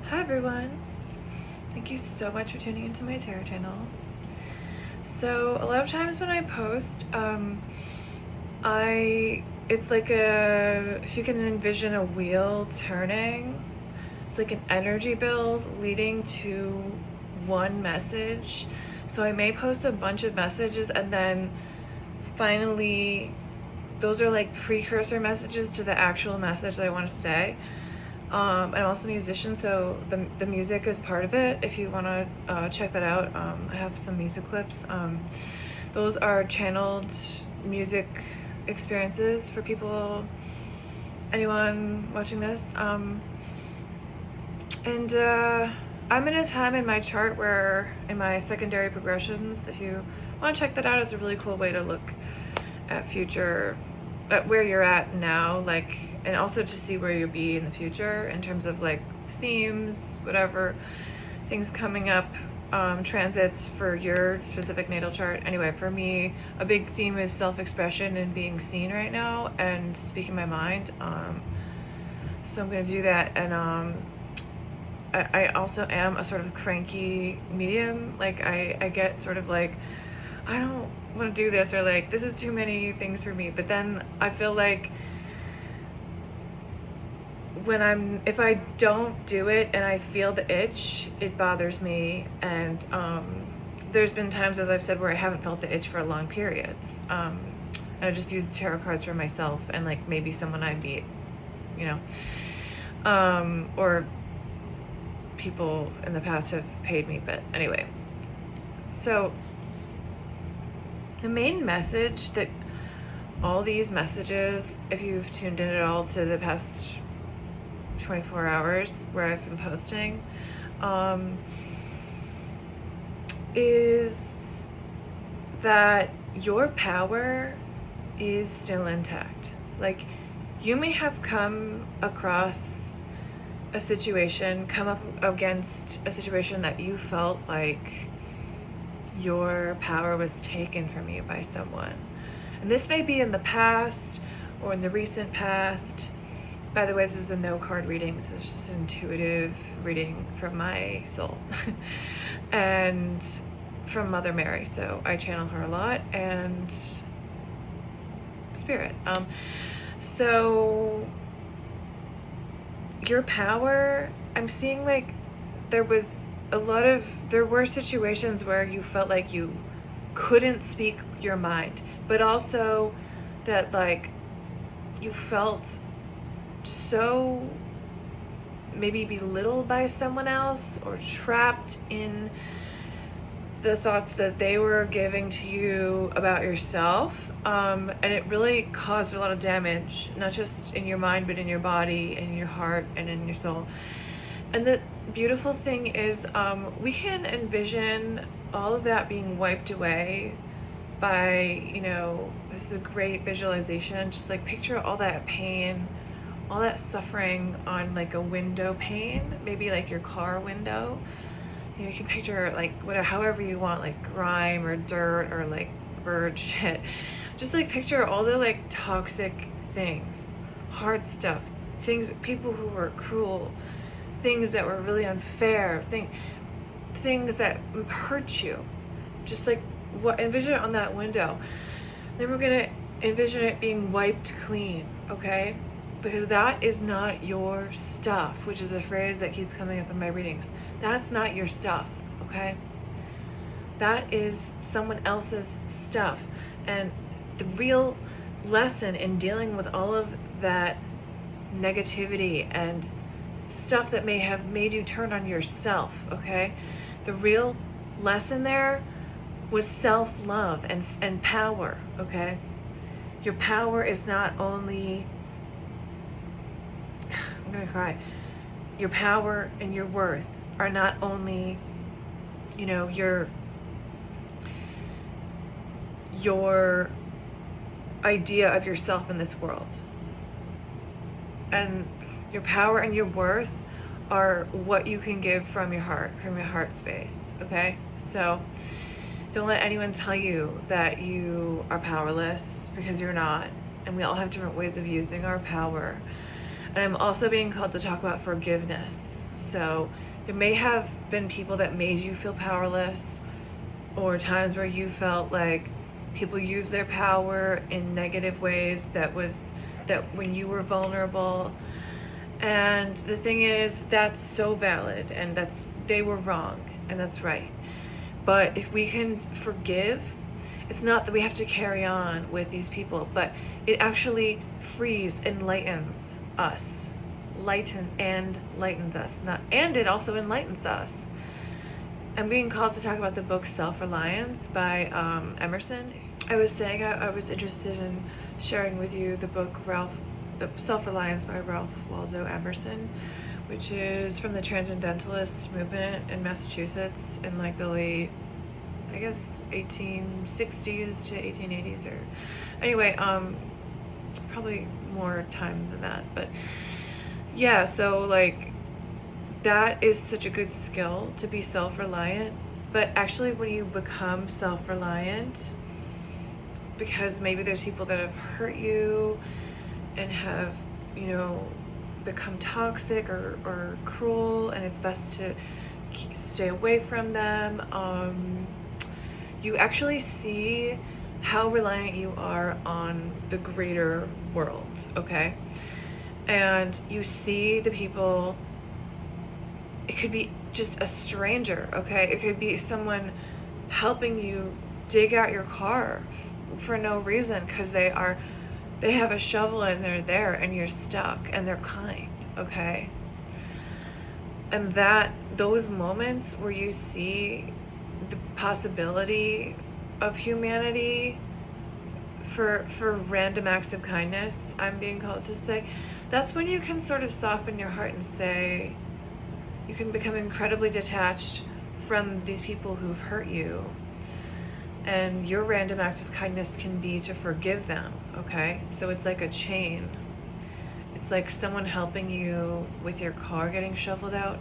Hi everyone! Thank you so much for tuning into my tarot channel. So a lot of times when I post, it's like if you can envision a wheel turning, it's like an energy build leading to one message. So I may post a bunch of messages and then finally those are like precursor messages to the actual message that I want to say. I'm also a musician, so the music is part of it. If you want to check that out, I have some music clips. Those are channeled music experiences for people, anyone watching this. I'm in a time in my chart where, in my secondary progressions, if you want to check that out, it's a really cool way to look at at where you're at now, like, and also to see where you'll be in the future in terms of like themes, whatever things coming up, transits for your specific natal chart. Anyway, for me, a big theme is self-expression and being seen right now and speaking my mind. So I'm gonna do that, and I also am a sort of cranky medium. Like I get sort of like, I don't want to do this, or like this is too many things for me. But then I feel like if I don't do it and I feel the itch, it bothers me. And there's been times, as I've said, where I haven't felt the itch for long periods. And I just use tarot cards for myself and like maybe someone I meet, you know, or people in the past have paid me. But anyway, so the main message that all these messages, if you've tuned in at all to the past 24 hours where I've been posting, is that your power is still intact. Like, you may have come across a situation, come up against a situation that you felt like your power was taken from you by someone. And this may be in the past or in the recent past. By the way, this is a no card reading. This is just an intuitive reading from my soul and from Mother Mary. So I channel her a lot, and spirit. So your power, I'm seeing like there were situations where you felt like you couldn't speak your mind, but also that like you felt so maybe belittled by someone else or trapped in the thoughts that they were giving to you about yourself, and it really caused a lot of damage, not just in your mind but in your body and in your heart and in your soul. And the beautiful thing is, we can envision all of that being wiped away by, this is a great visualization. Just like picture all that pain, all that suffering on like a window pane, maybe like your car window. You can picture like whatever, however you want, like grime or dirt or like bird shit. Just like picture all the like toxic things, hard stuff, things, people who were cruel, things that were really unfair, things that hurt you. Just like envision it on that window. Then we're gonna envision it being wiped clean, okay? Because that is not your stuff, which is a phrase that keeps coming up in my readings. That's not your stuff, okay? That is someone else's stuff. And the real lesson in dealing with all of that negativity and stuff that may have made you turn on yourself, okay? The real lesson there was self-love and power, okay? Your power is not only, I'm gonna cry. Your power and your worth are not only, your idea of yourself in this world. And your power and your worth are what you can give from your heart space, okay? So don't let anyone tell you that you are powerless, because you're not. And we all have different ways of using our power. And I'm also being called to talk about forgiveness. So there may have been people that made you feel powerless, or times where you felt like people use their power in negative ways, that when you were vulnerable. And the thing is, that's so valid, and they were wrong, and that's right. But if we can forgive, it's not that we have to carry on with these people, but it actually frees and lightens us. Lightens us. And it also enlightens us. I'm being called to talk about the book Self-Reliance by Emerson. I was saying I was interested in sharing with you the book Self-Reliance by Ralph Waldo Emerson, which is from the Transcendentalist movement in Massachusetts in like the late, I guess, 1860s to 1880s, or anyway, probably more time than that, but yeah, so like that is such a good skill, to be self-reliant. But actually, when you become self-reliant, because maybe there's people that have hurt you and have, become toxic or cruel, and it's best to stay away from them, you actually see how reliant you are on the greater world, okay? And you see the people. It could be just a stranger, okay? It could be someone helping you dig out your car for no reason, because they have a shovel and they're there and you're stuck, and they're kind, okay? And those moments where you see the possibility of humanity for random acts of kindness, I'm being called to say, that's when you can sort of soften your heart and say, you can become incredibly detached from these people who've hurt you. And your random act of kindness can be to forgive them, okay? So it's like a chain. It's like someone helping you with your car getting shoveled out.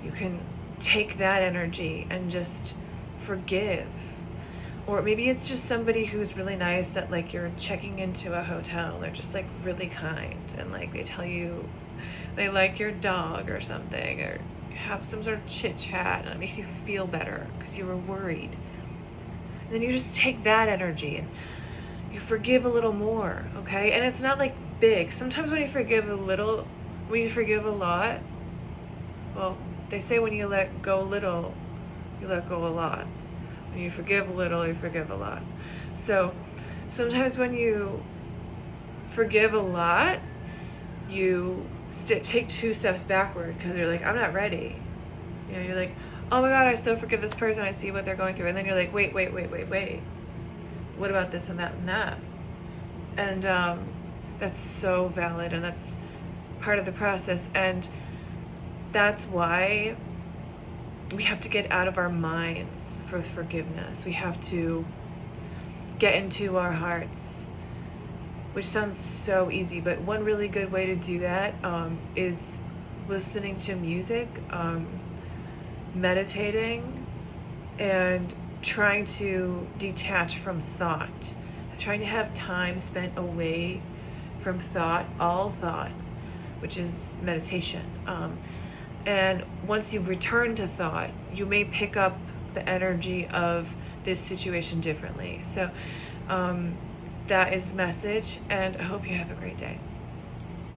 You can take that energy and just forgive. Or maybe it's just somebody who's really nice that like you're checking into a hotel. They're just like really kind, and like they tell you they like your dog or something, or have some sort of chit chat, and it makes you feel better because you were worried. And then you just take that energy and you forgive a little more, okay? And it's not like big. Sometimes when you forgive a lot, well, they say when you let go a little, you let go a lot. When you forgive a little, you forgive a lot. So sometimes when you forgive a lot, you take 2 steps backward, because you're like, I'm not ready. You're like, oh my God, I so forgive this person. I see what they're going through. And then you're like, wait. What about this and that and that? And that's so valid, and that's part of the process. And that's why we have to get out of our minds for forgiveness. We have to get into our hearts, which sounds so easy, but one really good way to do that is listening to music, meditating, and trying to detach from thought, trying to have time spent away from all thought, which is meditation. And once you return to thought, you may pick up the energy of this situation differently. So that is the message, and I hope you have a great day.